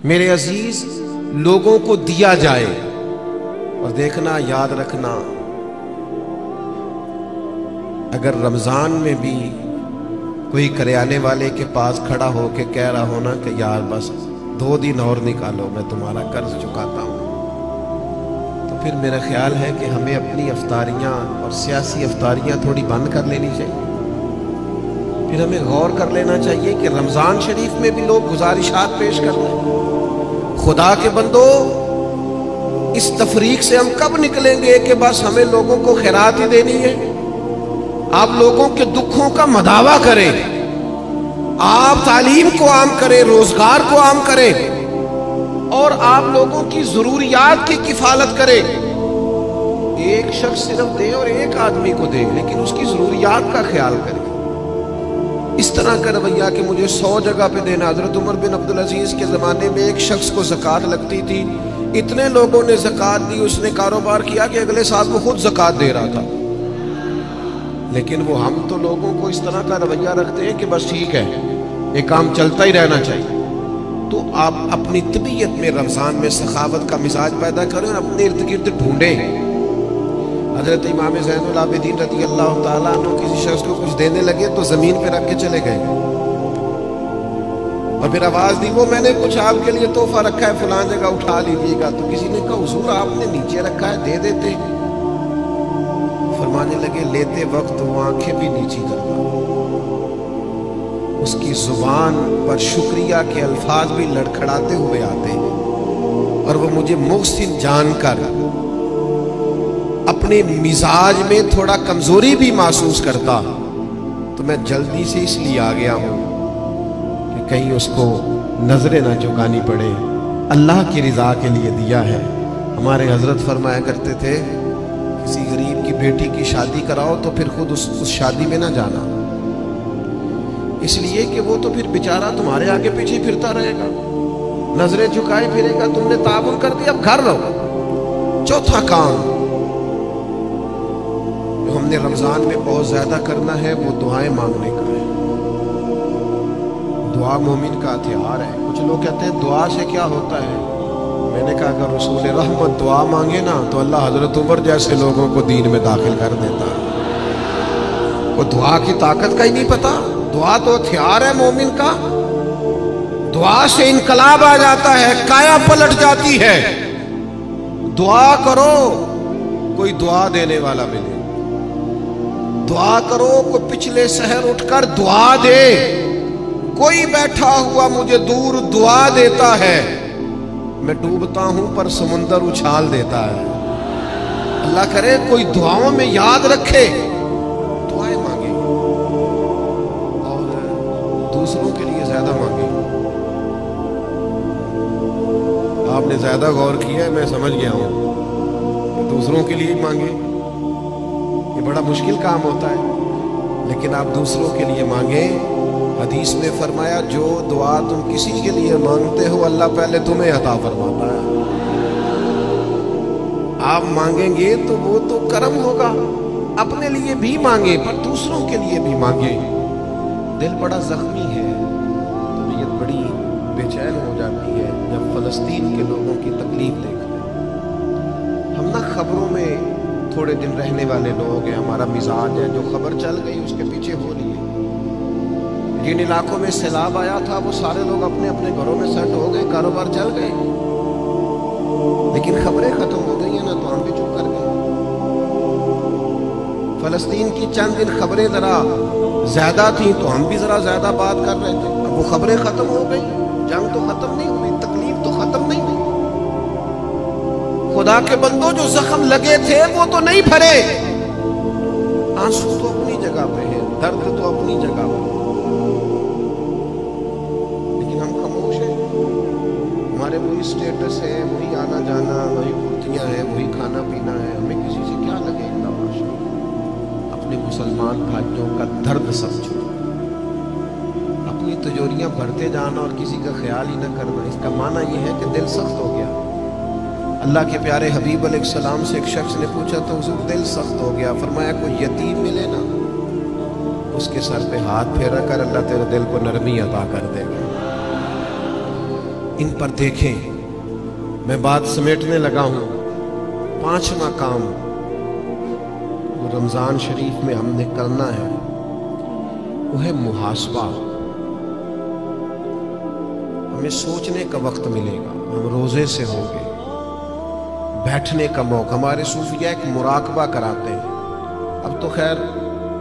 میرے عزیز لوگوں کو دیا جائے، اور دیکھنا یاد رکھنا اگر رمضان میں بھی کوئی کریانے والے کے پاس کھڑا ہو کے کہہ رہا ہونا کہ یار بس 2 دن اور نکالو میں تمہارا قرض چکاتا ہوں، تو پھر میرا خیال ہے کہ ہمیں اپنی افطاریاں اور سیاسی افطاریاں تھوڑی بند کر لینی چاہیے۔ پھر ہمیں غور کر لینا چاہیے کہ رمضان شریف میں بھی لوگ گزارشات پیش کر رہے ہیں۔ خدا کے بندو، اس تفریق سے ہم کب نکلیں گے کہ بس ہمیں لوگوں کو خیرات ہی دینی ہے؟ آپ لوگوں کے دکھوں کا مداوع کریں، آپ تعلیم کو عام کریں، روزگار کو عام کریں، اور آپ لوگوں کی ضروریات کی کفالت کریں۔ ایک شخص صرف دے اور ایک آدمی کو دے، لیکن اس کی ضروریات کا خیال کریں۔ اس طرح کا رویہ کہ مجھے 100 جگہ پہ دینا۔ حضرت عمر بن عبدالعزیز کے زمانے میں ایک شخص کو زکوٰۃ لگتی تھی، اتنے لوگوں نے زکوٰۃ دی، اس نے کاروبار کیا کہ اگلے سال وہ خود زکوٰۃ دے رہا تھا۔ لیکن وہ ہم تو لوگوں کو اس طرح کا رویہ رکھتے ہیں کہ بس ٹھیک ہے، یہ کام چلتا ہی رہنا چاہیے۔ تو آپ اپنی طبیعت میں رمضان میں سخاوت کا مزاج پیدا کریں اور اپنے ارد گرد ڈھونڈیں۔ حضرت امام زین العابدین رضی اللہ تعالیٰ عنہ کسی شخص کو کچھ دینے لگے تو زمین پہ رکھ کے چلے گئے، اور پھر آواز دی وہ میں نے کچھ آپ کے لیے تحفہ رکھا ہے فلاں جگہ اٹھا لیجیے گا۔ تو کسی نے کہا حضور آپ نے نیچے رکھا ہے، دے دیتے۔ فرمانے لگے لیتے وقت وہ آنکھیں بھی نیچی کرتا، اس کی زبان پر شکریہ کے الفاظ بھی لڑکھڑاتے ہوئے آتے ہیں، اور وہ مجھے محسن جان کر اپنے مزاج میں تھوڑا کمزوری بھی محسوس کرتا، تو میں جلدی سے اس لیے آ گیا ہوں کہ کہیں اس کو نظریں نہ چکانی پڑے، اللہ کی رضا کے لیے دیا ہے۔ ہمارے حضرت فرمایا کرتے تھے کسی غریب کی بیٹی کی شادی کراؤ تو پھر خود اس شادی میں نہ جانا، اس لیے کہ وہ تو پھر بیچارہ تمہارے آگے پیچھے پھرتا رہے گا، نظریں جھکائے پھرے گا، تم نے تعاون کر دیا، اب گھر رہو۔ چوتھا کام جو ہم نے رمضان میں بہت زیادہ کرنا ہے وہ دعائیں مانگنے کا ہے۔ دعا مومن کا ہتھیار ہے۔ کچھ لوگ کہتے ہیں دعا سے کیا ہوتا ہے؟ میں نے کہا اگر رسول رحمت دعا مانگے نا تو اللہ حضرت عمر جیسے لوگوں کو دین میں داخل کر دیتا ہے۔ وہ دعا کی طاقت کا ہی نہیں پتا۔ دعا تو ہتھیار ہے مومن کا، دعا سے انقلاب آ جاتا ہے، کایا پلٹ جاتی ہے۔ دعا کرو کوئی دعا دینے والا ملے، دعا کرو کوئی پچھلے سحر اٹھ کر دعا دے، کوئی بیٹھا ہوا مجھے دور دعا دیتا ہے، میں ڈوبتا ہوں پر سمندر اچھال دیتا ہے۔ اللہ کرے کوئی دعاؤں میں یاد رکھے، دعائیں مانگے اور دوسروں کے لیے زیادہ مانگے۔ آپ نے زیادہ غور کیا ہے، میں سمجھ گیا ہوں، دوسروں کے لیے مانگے، یہ بڑا مشکل کام ہوتا ہے، لیکن آپ دوسروں کے لیے مانگیں۔ حدیث میں فرمایا جو دعا تم کسی کے لیے مانگتے ہو اللہ پہلے تمہیں عطا فرماتا ہے۔ آپ مانگیں گے تو وہ تو کرم ہوگا، اپنے لیے بھی مانگے پر دوسروں کے لیے بھی مانگے۔ دل بڑا زخمی ہے، طبیعت بڑی بے چین ہو جاتی ہے جب فلسطین کے لوگوں کی تکلیف دیکھتے ہیں۔ ہم نہ خبروں میں تھوڑے دن رہنے والے لوگ ہیں، ہمارا مزاج ہے، جو خبر چل گئی اس کے پیچھے ہو لیے۔ جن علاقوں میں سیلاب آیا تھا وہ سارے لوگ اپنے اپنے گھروں میں سیٹ ہو گئے، کاروبار چل گئے، لیکن خبریں ختم ہو گئی ہیں نا تو ہم بھی چپ کر گئے۔ فلسطین کی چند دن خبریں ذرا زیادہ تھیں تو ہم بھی ذرا زیادہ بات کر رہے تھے، اب وہ خبریں ختم ہو گئی، جنگ تو ختم نہیں ہوئی، تکلیف تو ختم نہیں ہوئی۔ خدا کے بندوں جو زخم لگے تھے وہ تو نہیں بھرے، آنسو تو اپنی جگہ پہ ہے، درد تو اپنی جگہ پہ ہے، لیکن ہم خاموش ہیں۔ ہمارے وہی سٹیٹس ہے، وہی آنا جانا، وہی کرتیاں ہیں، وہی کھانا پینا ہے، ہمیں کسی سے کیا لگے گا؟ اپنے مسلمان بھائیوں کا درد سمجھو، اپنی تجوریاں بھرتے جانا اور کسی کا خیال ہی نہ کرنا، اس کا معنی یہ ہے کہ دل سخت ہو گیا۔ اللہ کے پیارے حبیب علیہ السلام سے ایک شخص نے پوچھا تو حضور دل سخت ہو گیا، فرمایا کوئی یتیم ملے نا اس کے سر پہ ہاتھ پھیرا کر اللہ تیرے دل کو نرمی عطا کر دے گا۔ ان پر دیکھیں. میں بات سمیٹنے لگا ہوں. 5واں کام جو رمضان شریف میں ہم نے کرنا ہے وہ ہے محاسبہ. ہمیں سوچنے کا وقت ملے گا. ہم روزے سے ہوں گے, بیٹھنے کا موقع. ہمارے صوفیہ ایک مراقبہ کراتے ہیں. اب تو خیر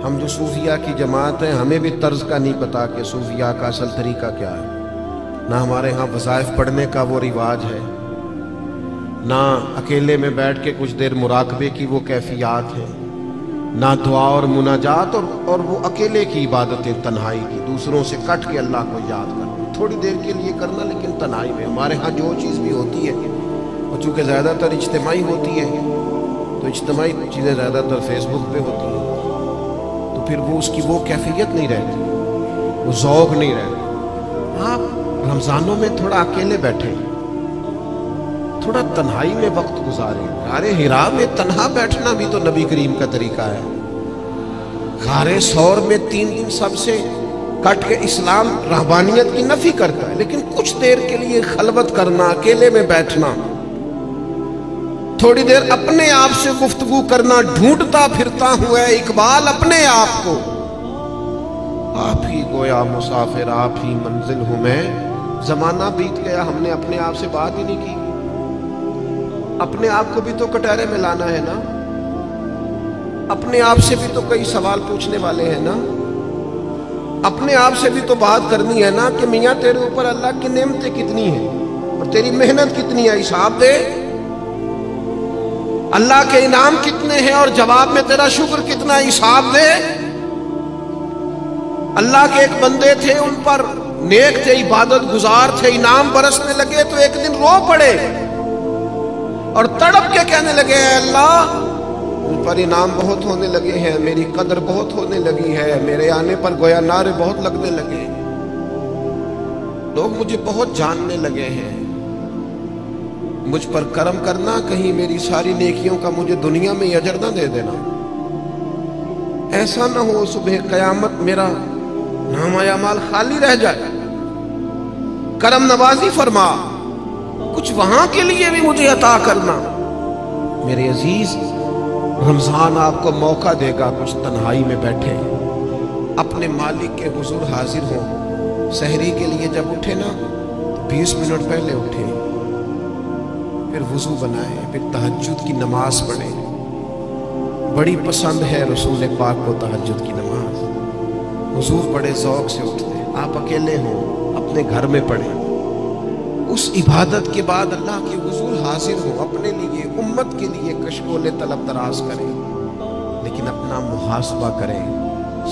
ہم جو صوفیہ کی جماعت ہیں ہمیں بھی طرز کا نہیں پتا کہ صوفیہ کا اصل طریقہ کیا ہے. نہ ہمارے ہاں وظائف پڑھنے کا وہ رواج ہے, نہ اکیلے میں بیٹھ کے کچھ دیر مراقبے کی وہ کیفیات ہیں, نہ دعا اور مناجات اور وہ اکیلے کی عبادتیں تنہائی کی, دوسروں سے کٹ کے اللہ کو یاد کرنا, تھوڑی دیر کے لیے کرنا لیکن تنہائی میں. ہمارے ہاں جو چیز بھی ہوتی ہے اور چونکہ زیادہ تر اجتماعی ہوتی ہے تو اجتماعی چیزیں زیادہ تر فیس بک پہ ہوتی ہیں, تو پھر وہ اس کی وہ کیفیت نہیں رہتی, وہ ذوق نہیں رہتا. آپ رمضانوں میں تھوڑا اکیلے بیٹھیں, تھوڑا تنہائی میں وقت گزاریں. غار حرا میں تنہا بیٹھنا بھی تو نبی کریم کا طریقہ ہے. غار ثور میں 3 دن سب سے کٹ کے اسلام رہبانیت کی نفی کرتا ہے, لیکن کچھ دیر کے لیے خلوت کرنا, اکیلے میں بیٹھنا, تھوڑی دیر اپنے آپ سے گفتگو کرنا. ڈھونڈتا پھرتا ہوا ہے اقبال اپنے آپ کو, آپ ہی گویا مسافر آپ ہی منزل ہوں میں. زمانہ بیت گیا, ہم نے اپنے آپ سے بات ہی نہیں کی. اپنے آپ کو بھی تو کٹہرے میں لانا ہے نا, اپنے آپ سے بھی تو کئی سوال پوچھنے والے ہیں نا, اپنے آپ سے بھی تو بات کرنی ہے نا کہ میاں تیرے اوپر اللہ کی نعمتیں کتنی ہیں اور تیری محنت کتنی ہے, حساب دے. اللہ کے انعام کتنے ہیں اور جواب میں تیرا شکر کتنا ہے, حساب دے. اللہ کے ایک بندے تھے, ان پر نیک تھے, عبادت گزار تھے, انعام برسنے لگے تو ایک دن رو پڑے اور تڑپ کے کہنے لگے اے اللہ ان پر انعام بہت ہونے لگے ہیں, میری قدر بہت ہونے لگی ہے, میرے آنے پر گویا نعرے بہت لگنے لگے, لوگ مجھے بہت جاننے لگے ہیں, مجھ پر کرم کرنا, کہیں میری ساری نیکیوں کا مجھے دنیا میں اجر نہ دے دینا. ایسا نہ ہو صبح قیامت میرا نامہ اعمال خالی رہ جائے. کرم نوازی فرما, کچھ وہاں کے لیے بھی مجھے عطا کرنا. میرے عزیز, رمضان آپ کو موقع دے گا کچھ تنہائی میں بیٹھے, اپنے مالک کے حضور حاضر ہوں. سحری کے لیے جب اٹھے نا تو 20 منٹ پہلے اٹھے, پھر وضو بنائے, پھر تہجد کی نماز پڑھے. بڑی پسند ہے رسول پاک کو تہجد کی نماز. حضور بڑے ذوق سے اٹھتے, آپ اکیلے ہوں اپنے گھر میں پڑھیں. اس عبادت کے بعد اللہ کے حضور حاضر ہوں, اپنے لیے امت کے لیے کشکول طلب دراز کریں, لیکن اپنا محاسبہ کریں.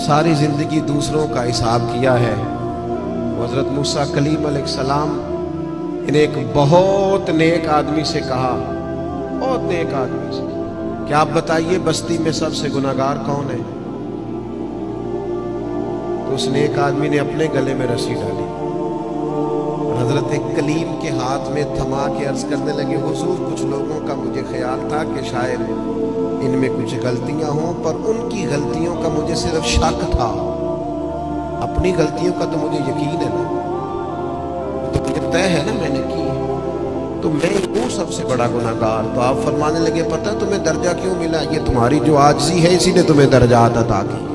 ساری زندگی دوسروں کا حساب کیا ہے. حضرت موسیٰ کلیم علیہ السلام نے ایک بہت نیک آدمی سے کہا, بہت نیک آدمی سے, کہ آپ بتائیے بستی میں سب سے گناہگار کون ہے؟ تو اس نیک آدمی نے اپنے گلے میں رسی ڈالی اور حضرت کلیم کے ہاتھ میں تھما کے عرض کرنے لگے حضور کچھ لوگوں کا مجھے خیال تھا کہ شاید ان میں کچھ غلطیاں ہوں, پر ان کی غلطیوں کا مجھے صرف شک تھا, اپنی غلطیوں کا تو مجھے یقین ہے نا, تو مجھے طے ہے نا میں نے کی, تو میں ہوں سب سے بڑا گناہگار. تو آپ فرمانے لگے پتہ تمہیں درجہ کیوں ملا؟ یہ تمہاری جو عاجزی ہے اسی نے تمہیں درجات عطا کی.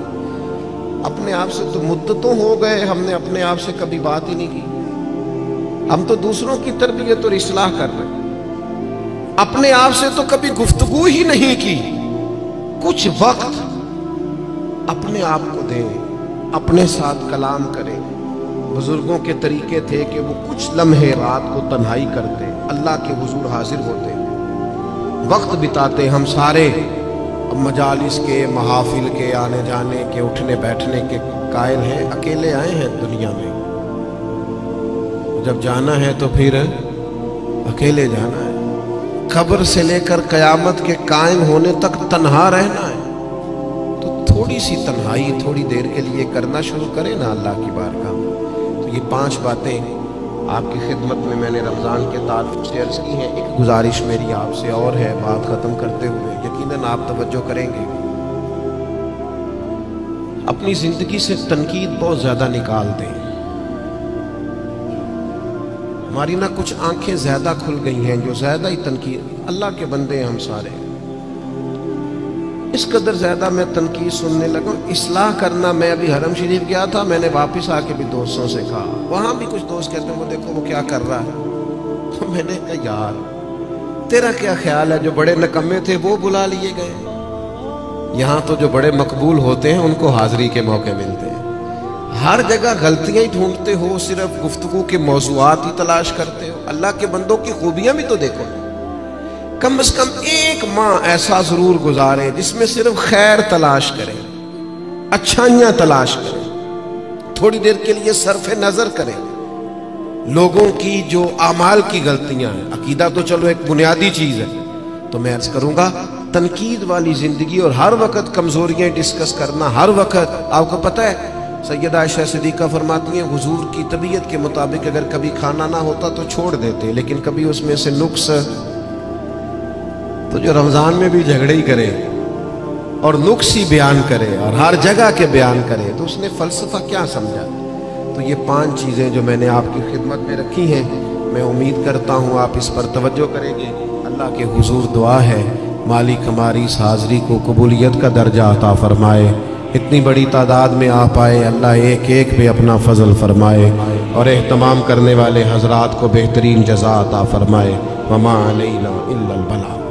اپنے آپ سے تو مدتوں ہو گئے ہم نے اپنے آپ سے کبھی بات ہی نہیں کی. ہم تو دوسروں کی تربیت اور اصلاح کر رہے ہیں, اپنے آپ سے تو کبھی گفتگو ہی نہیں کی. کچھ وقت اپنے آپ کو دیں, اپنے ساتھ کلام کریں. بزرگوں کے طریقے تھے کہ وہ کچھ لمحے رات کو تنہائی کرتے, اللہ کے حضور حاضر ہوتے, وقت بتاتے. ہم سارے مجالس کے, محافل کے, آنے جانے کے, اٹھنے بیٹھنے کے قائل ہیں, اکیلے آئے ہیں دنیا میں. جب جانا ہے تو پھر اکیلے جانا ہے. قبر سے لے کر قیامت کے قائم ہونے تک تنہا رہنا ہے. تو تھوڑی سی تنہائی تھوڑی دیر کے لیے کرنا شروع کریں نا اللہ کی بارگاہ میں. تو یہ 5 باتیں آپ کی خدمت میں نے رمضان کے تعلق سے عرض کی ہیں. ایک گزارش میری آپ سے اور ہے بات ختم کرتے ہوئے, یقیناً آپ توجہ کریں گے. اپنی زندگی سے تنقید بہت زیادہ نکال دیں. ہماری نہ کچھ آنکھیں زیادہ کھل گئی ہیں جو زیادہ ہی تنقید، اللہ کے بندے ہیں ہم سارے، اس قدر زیادہ میں تنقید سننے لگا. اصلاح کرنا، میں ابھی حرم شریف گیا تھا، میں نے واپس آ کے بھی دوستوں سے کہا، وہاں بھی کچھ دوست کہتے ہیں وہ دیکھو وہ کیا کر رہا ہے. تو میں نے کہا یار تیرا کیا خیال ہے، جو بڑے نکمے تھے وہ بلا لیے گئے، یہاں تو جو بڑے مقبول ہوتے ہیں ان کو حاضری کے موقع ملتے ہیں. ہر جگہ غلطیاں ہی ڈھونڈتے ہو، صرف گفتگو کے موضوعات ہی تلاش کرتے ہو. اللہ کے بندوں کی خوبیاں بھی تو دیکھو. کم از کم ایک ماہ ایسا ضرور گزارے جس میں صرف خیر تلاش کرے، اچھائیاں تلاش کرے، تھوڑی دیر کے لیے صرف نظر کرے لوگوں کی جو اعمال کی غلطیاں ہیں. عقیدہ تو چلو ایک بنیادی چیز ہے، تو میں عرض کروں گا تنقید والی زندگی اور ہر وقت کمزوریاں ڈسکس کرنا، ہر وقت. آپ کو پتہ ہے سیدہ عائشہ صدیقہ فرماتی ہیں حضور کی طبیعت کے مطابق اگر کبھی کھانا نہ ہوتا تو چھوڑ دیتے، لیکن کبھی اس میں سے نقص، تو جو رمضان میں بھی جھگڑے ہی کرے اور نقص ہی بیان کرے اور ہر جگہ کے بیان کرے تو اس نے فلسفہ کیا سمجھا. تو یہ 5 چیزیں جو میں نے آپ کی خدمت میں رکھی ہیں، میں امید کرتا ہوں آپ اس پر توجہ کریں گے. اللہ کے حضور دعا ہے مالک ہماری اس حاضری کو قبولیت کا درجہ عطا فرمائے. اتنی بڑی تعداد میں آپ آئے، اللہ ایک ایک پہ اپنا فضل فرمائے اور اہتمام کرنے والے حضرات کو بہترین جزا عطا فرمائے. وما علینا الا البلاغ.